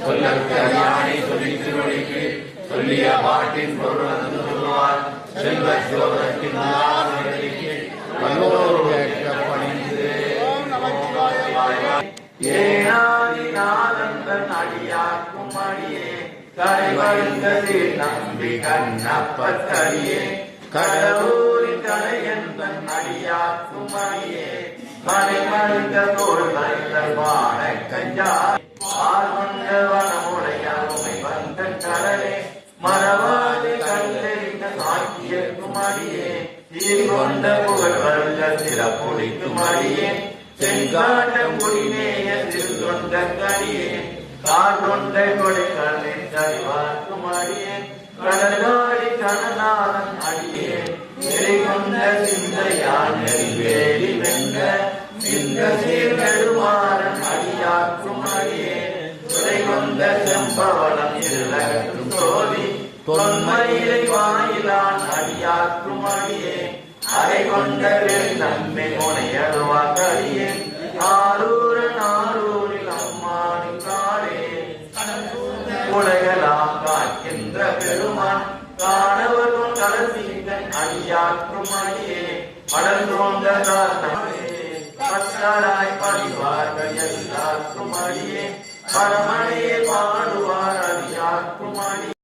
சொல்லறியானை சொல்லி திருவடிக்கு சொல்லிய பாட்டின் பொருள் சொல்லுவார் செல்வ சோதத்தின் வல்லோர் கேட்க பணிந்து ஏனாதிநாதன் அடியாக்கும் அடியே கரைவழுந்தது நம்பி கண்ணப்பத்தடியே கடவுரின் கடையந்தன் அடியாக்கும் அடியே மறைமழுந்த தோல் நல்ல வாழ கஞ்சாய் ஆர்வந்த வனமுடையாமை வந்த கடலே மரவாது கண்டறிந்த சாக்கியக்கும் அடியே சீர்கொண்ட புகழ் வல்ல சிறப்புடிக்கும் அடியே செங்காட்ட முடிநேய திருத்தொண்ட கடியே காற்றொண்ட கொடைகளின் கடிவார்க்கும் அடியே கடலாடி கடனாதன் அடியே நெறிகொண்ட சிந்தையான் நெறிவேலி வென்ற சிந்த சீர்நெடுமாறன் அடியாக்கும் அடியே துறைகொண்ட செம்பவளம் இருளகும் சோதி தொன்மையிலை வாயிலான் அடியாக்கும் அடியே அரை கொண்ட நம்மை முனையடுவாக்கடியே ஆரூரன் ஆரூரில் அம்மானி காடே உலகலாம் காக்கின்ற பெருமான் காணவரும் கலசீந்தன் அடியாக்கும் அடியே மடந்தோந்த காத்தே பத்தராய் படிவார்கள் எல்லாருக்கும் அடியே